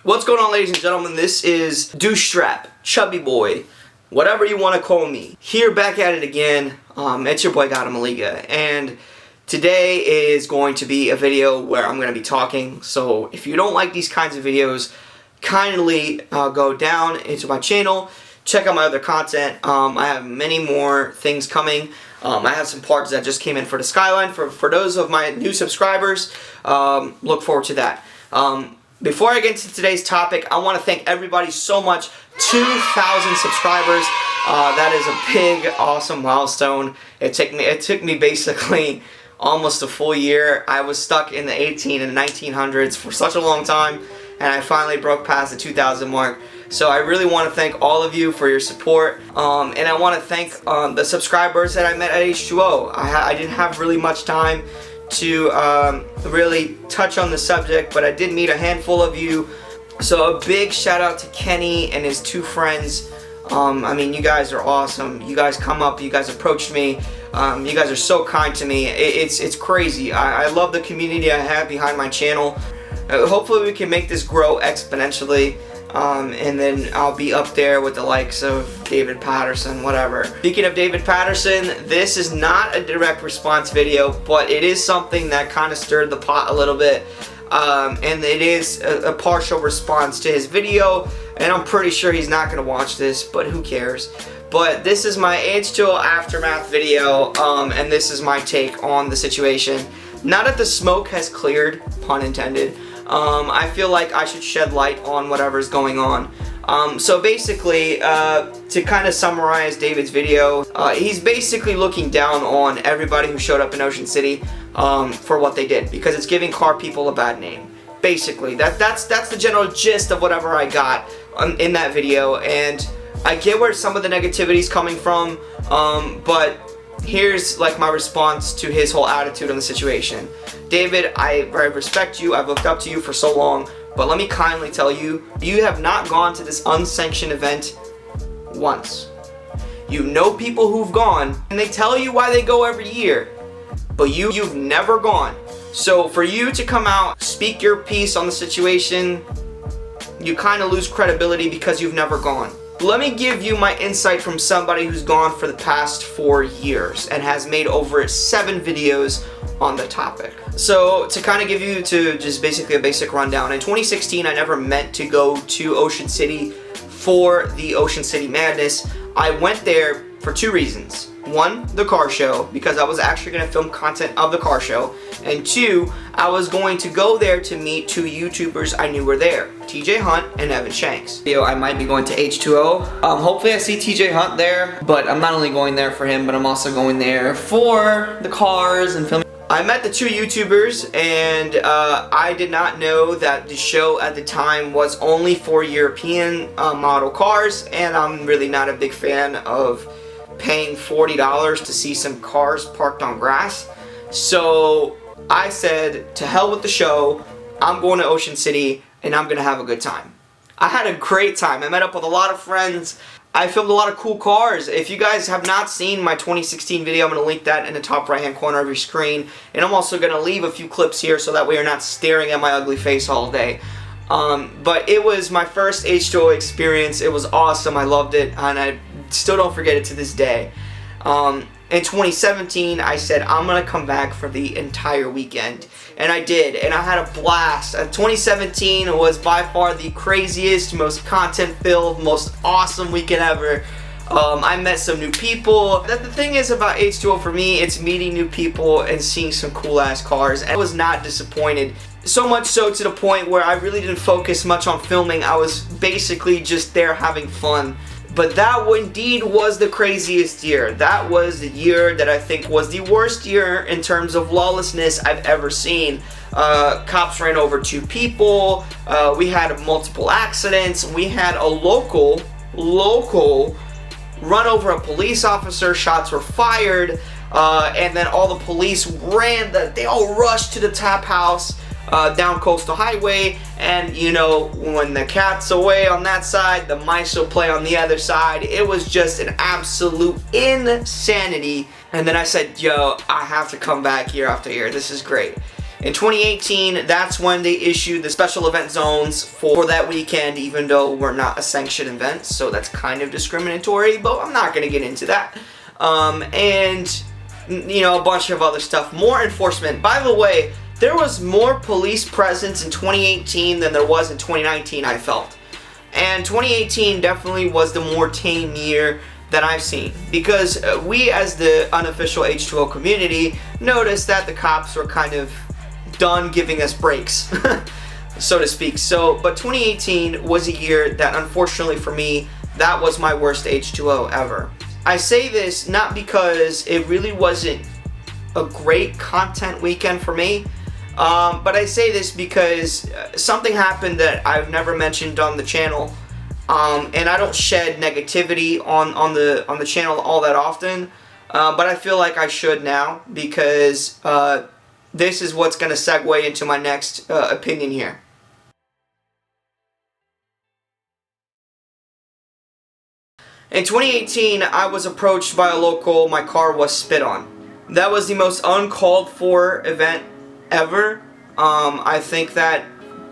What's going on, ladies and gentlemen? This is Douche Strap, Chubby Boy, whatever you want to call me. Here back at it again. It's your boy Maliga, and today is going to be a video where I'm going to be talking. So if you don't like these kinds of videos, kindly go down into my channel, check out my other content. I have many more things coming. I have some parts that just came in for the Skyline. For those of my new subscribers, look forward to that. Before I get into today's topic, I want to thank everybody so much. 2,000 subscribers. That is a big, awesome milestone. It took me basically almost a full year. I was stuck in the 18 and 1900s for such a long time, and I finally broke past the 2,000 mark. So I really want to thank all of you for your support, and I want to thank the subscribers that I met at H2Oi. I didn't have really much time to really touch on the subject, but I did meet a handful of you. So a big shout out to Kenny and his two friends. I mean, you guys are awesome. You guys come up, you guys approached me. You guys are so kind to me. It's crazy. I love the community I have behind my channel. Hopefully we can make this grow exponentially. And then I'll be up there with the likes of David Patterson, whatever. Speaking of David Patterson, this is not a direct response video, but it is something that kind of stirred the pot a little bit. And it is a partial response to his video, and I'm pretty sure he's not going to watch this, but who cares. But this is my H2Oi aftermath video, and this is my take on the situation. Now that the smoke has cleared, pun intended, I feel like I should shed light on whatever's going on. So basically, to kind of summarize David's video, he's basically looking down on everybody who showed up in Ocean City for what they did, because it's giving car people a bad name. Basically, that's the general gist of whatever I got in that video, and I get where some of the negativity is coming from, but here's like my response to his whole attitude on the situation. David, I respect you. I've looked up to you for so long, but let me kindly tell you, you have not gone to this unsanctioned event once. You know people who've gone, and they tell you why they go every year, but you've never gone. So for you to come out, speak your piece on the situation, you kind of lose credibility because you've never gone. Let me give you my insight from somebody who's gone for the past 4 years and has made over 7 videos on the topic. So to kind of give you just basically a basic rundown, in 2016 I never meant to go to Ocean City for the Ocean City Madness. I went there for 2 reasons. 1, the car show, because I was actually going to film content of the car show, and 2, I was going to go there to meet 2 YouTubers I knew were there, TJ Hunt and Evan Shanks. I might be going to H2Oi. Hopefully I see TJ Hunt there, but I'm not only going there for him, but I'm also going there for the cars and filming. I met the 2 YouTubers, and I did not know that the show at the time was only for European model cars, and I'm really not a big fan of paying $40 to see some cars parked on grass. So I said, to hell with the show, I'm going to Ocean City and I'm gonna have a good time. I had a great time. I met up with a lot of friends. I filmed a lot of cool cars. If you guys have not seen my 2016 video, I'm gonna link that in the top right hand corner of your screen, and I'm also gonna leave a few clips here so that way you're not staring at my ugly face all day. But it was my first H2Oi experience. It was awesome. I loved it, and I still don't forget it to this day. In 2017, I said I'm gonna come back for the entire weekend, and I did, and I had a blast. 2017 was by far the craziest, most content-filled, most awesome weekend ever. I met some new people. The thing is about H2Oi for me, it's meeting new people and seeing some cool-ass cars, and I was not disappointed. So much so to the point where I really didn't focus much on filming. I was basically just there having fun. But that indeed was the craziest year. That was the year that I think was the worst year in terms of lawlessness I've ever seen. Cops ran over 2 people. We had multiple accidents. We had a local run over a police officer. Shots were fired. And then all the police they all rushed to the tap house down Coastal Highway, and you know, when the cat's away on that side, the mice will play on the other side. It was just an absolute insanity. And then I said, yo, I have to come back year after year. This is great. In 2018, that's when they issued the special event zones for that weekend, even though we're not a sanctioned event, so that's kind of discriminatory, but I'm not going to get into that. And, you know, a bunch of other stuff. More enforcement. By the way, there was more police presence in 2018 than there was in 2019, I felt. And 2018 definitely was the more tame year that I've seen, because we as the unofficial H2O community noticed that the cops were kind of done giving us breaks, so to speak. But 2018 was a year that, unfortunately for me, that was my worst H2O ever. I say this not because it really wasn't a great content weekend for me, but I say this because something happened that I've never mentioned on the channel, and I don't shed negativity on the channel all that often, but I feel like I should now, because this is what's going to segue into my next opinion here. In 2018, I was approached by a local. My car was spit on. That was the most uncalled for event ever. I think that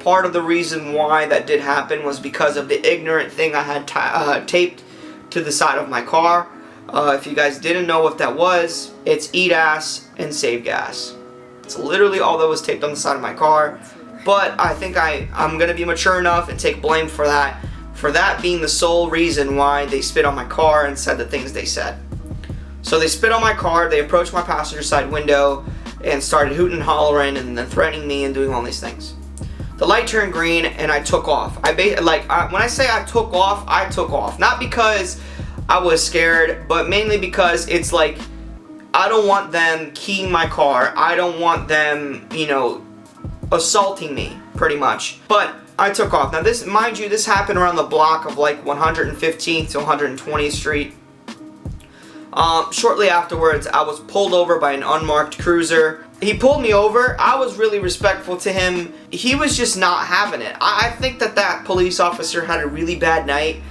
part of the reason why that did happen was because of the ignorant thing I had taped to the side of my car. If you guys didn't know what that was, it's eat ass and save gas. It's literally all that was taped on the side of my car. But I think I'm going to be mature enough and take blame for that being the sole reason why they spit on my car and said the things they said. So they spit on my car, they approached my passenger side window and started hooting and hollering and then threatening me and doing all these things. The light turned green and I took off. When I say I took off. Not because I was scared, but mainly because it's like, I don't want them keying my car. I don't want them, you know, assaulting me, pretty much. But I took off. Now this, mind you, this happened around the block of like 115th to 120th Street. Shortly afterwards, I was pulled over by an unmarked cruiser. He pulled me over. I was really respectful to him. He was just not having it. I think that police officer had a really bad night,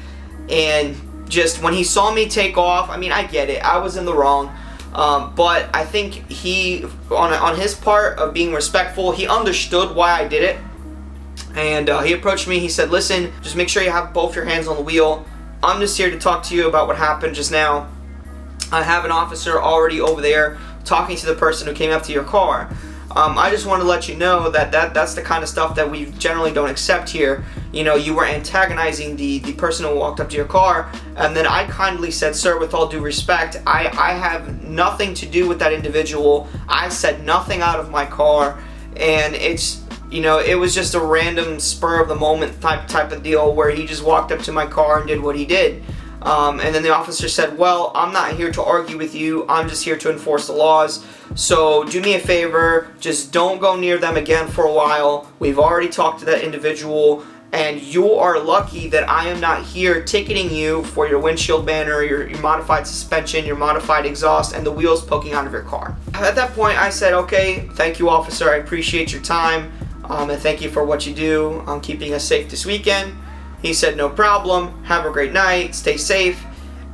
and just when he saw me take off, I mean, I get it. I was in the wrong. But I think he, on his part of being respectful, he understood why I did it. And he approached me. He said, listen, just make sure you have both your hands on the wheel. I'm just here to talk to you about what happened just now. I have an officer already over there talking to the person who came up to your car. I just want to let you know that's the kind of stuff that we generally don't accept here. You know, you were antagonizing the person who walked up to your car, and then I kindly said, sir, with all due respect, I have nothing to do with that individual. I said nothing out of my car, and it's, you know, it was just a random spur of the moment type of deal where he just walked up to my car and did what he did. And then the officer said, well, I'm not here to argue with you. I'm just here to enforce the laws. So do me a favor, just don't go near them again for a while. We've already talked to that individual, and you are lucky that I am not here ticketing you for your windshield banner, your modified suspension, your modified exhaust, and the wheels poking out of your car. At that point, I said, okay, thank you, officer. I appreciate your time, and thank you for what you do on keeping us safe this weekend. He said, no problem, have a great night, stay safe.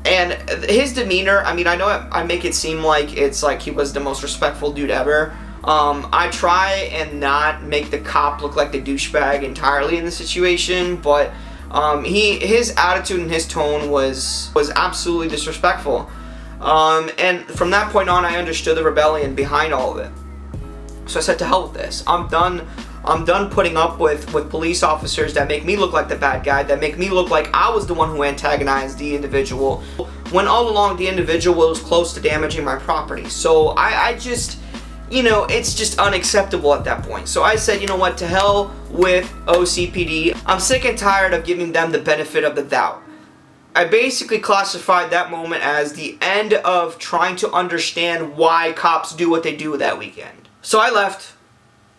And his demeanor, I mean, I know I make it seem like it's like he was the most respectful dude ever. I try and not make the cop look like the douchebag entirely in the situation, but his attitude and his tone was absolutely disrespectful. And from that point on, I understood the rebellion behind all of it. So I said, to hell with this. I'm done putting up with police officers that make me look like the bad guy, that make me look like I was the one who antagonized the individual, when all along the individual was close to damaging my property. So I just, you know, it's just unacceptable at that point. So I said, you know what, to hell with OCPD. I'm sick and tired of giving them the benefit of the doubt. I basically classified that moment as the end of trying to understand why cops do what they do that weekend. So I left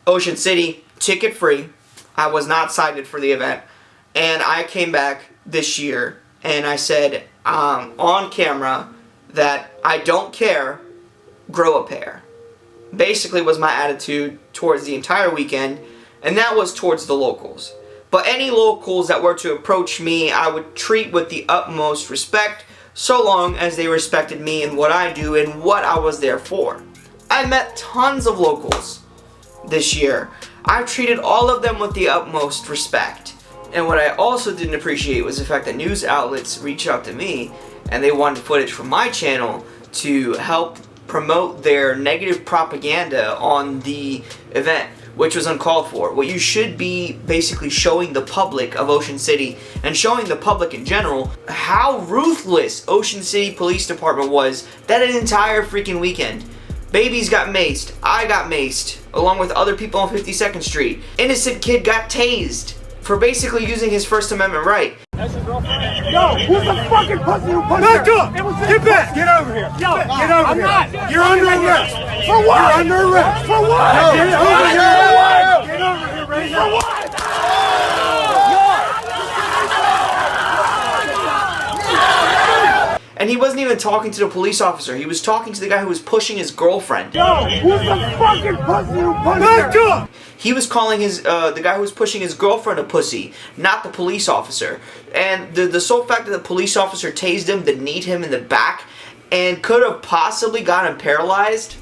Ocean City, ticket free. I was not cited for the event, and I came back this year and I said on camera that I don't care, grow a pair. Basically was my attitude towards the entire weekend, and that was towards the locals. But any locals that were to approach me, I would treat with the utmost respect, so long as they respected me and what I do and what I was there for. I met tons of locals this year. I've treated all of them with the utmost respect. And what I also didn't appreciate was the fact that news outlets reached out to me and they wanted footage from my channel to help promote their negative propaganda on the event, which was uncalled for. What you should be basically showing the public of Ocean City and showing the public in general how ruthless Ocean City Police Department was that entire freaking weekend. Babies got maced, I got maced, along with other people on 52nd Street. Innocent kid got tased for basically using his First Amendment right. That's his girlfriend? Yo, who's the fucking pussy who pushed her? Back up! Get back! Get over here! Yo, get over here! Not. You're under arrest! For what? You're under arrest! For what? No. Get over here! For what? Get over here right now! For what? And he wasn't even talking to the police officer. He was talking to the guy who was pushing his girlfriend. Yo, who's the fucking pussy who pushed her? Back up! He was calling his the guy who was pushing his girlfriend a pussy, not the police officer. And the sole fact that the police officer tased him, then kneed him in the back, and could have possibly got him paralyzed,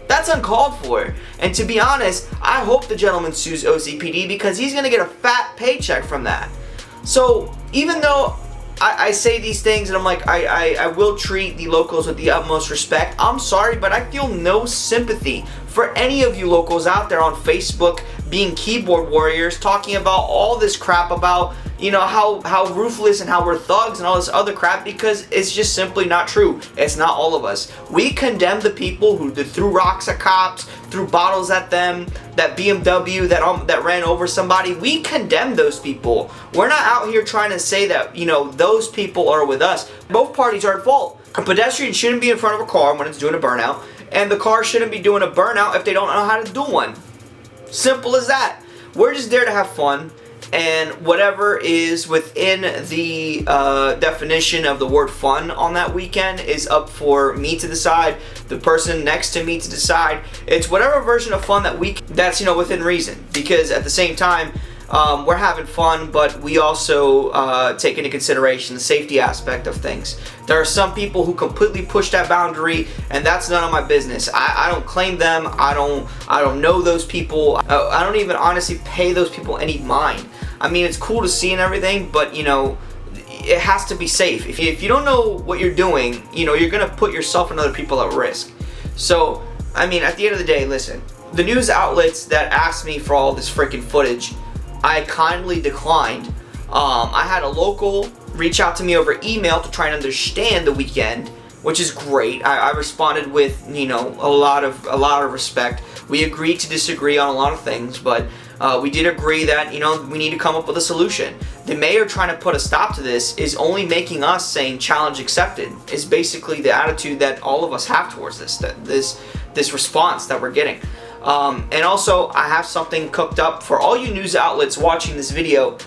that's uncalled for. And to be honest, I hope the gentleman sues OCPD because he's going to get a fat paycheck from that. So even though I say these things and I'm like, I will treat the locals with the utmost respect, I'm sorry, but I feel no sympathy for any of you locals out there on Facebook being keyboard warriors, talking about all this crap about, you know, how ruthless and how we're thugs and all this other crap, because it's just simply not true. It's not all of us. We condemn the people who threw rocks at cops, threw bottles at them, that BMW that ran over somebody. We condemn those people. We're not out here trying to say that, you know, those people are with us. Both parties are at fault. A pedestrian shouldn't be in front of a car when it's doing a burnout, and the car shouldn't be doing a burnout if they don't know how to do one. Simple as that. We're just there to have fun, and whatever is within the definition of the word fun on that weekend is up for me to decide, the person next to me to decide. It's whatever version of fun that's, you know, within reason, because at the same time, we're having fun, but we also take into consideration the safety aspect of things. There are some people who completely push that boundary, and that's none of my business. I don't claim them. I don't know those people. I don't even honestly pay those people any mind. I mean, it's cool to see and everything, but you know, it has to be safe. If you don't know what you're doing, you know, you're gonna put yourself and other people at risk. So, I mean, at the end of the day, listen, the news outlets that asked me for all this freaking footage, I kindly declined. I had a local reach out to me over email to try and understand the weekend, which is great. I responded with, you know, a lot of respect. We agreed to disagree on a lot of things, but we did agree that, you know, we need to come up with a solution. The mayor trying to put a stop to this is only making us saying challenge accepted. Is basically the attitude that all of us have towards this response that we're getting. And also, I have something cooked up for all you news outlets watching this video.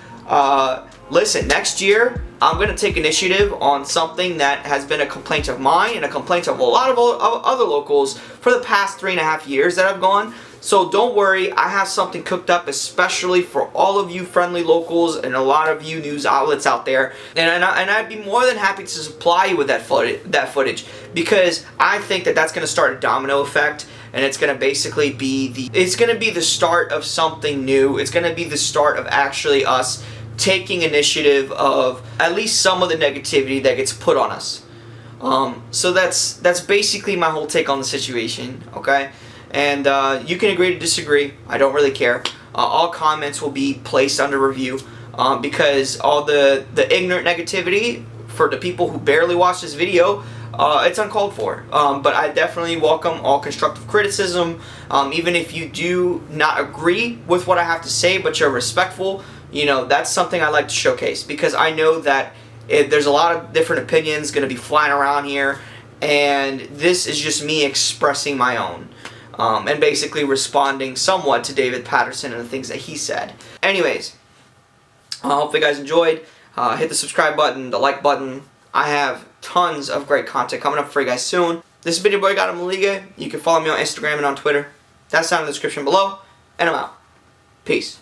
Listen, next year, I'm going to take initiative on something that has been a complaint of mine and a complaint of a lot of other locals for the past 3.5 years that I've gone. So don't worry, I have something cooked up especially for all of you friendly locals and a lot of you news outlets out there. And I'd be more than happy to supply you with that footage, because I think that that's going to start a domino effect. And it's going to basically be the start of something new. It's going to be the start of actually us taking initiative of at least some of the negativity that gets put on us. So that's basically my whole take on the situation, okay? And you can agree to disagree. I don't really care. All comments will be placed under review because all the ignorant negativity for the people who barely watch this video, it's uncalled for. But I definitely welcome all constructive criticism. Even if you do not agree with what I have to say, but you're respectful, you know, that's something I like to showcase, because I know that there's a lot of different opinions going to be flying around here, and this is just me expressing my own. And basically responding somewhat to David Patterson and the things that he said. Anyways, hopefully you guys enjoyed. Hit the subscribe button, the like button. I have tons of great content coming up for you guys soon. This has been your boy God Maliga. You can follow me on Instagram and on Twitter. That's down in the description below. And I'm out. Peace.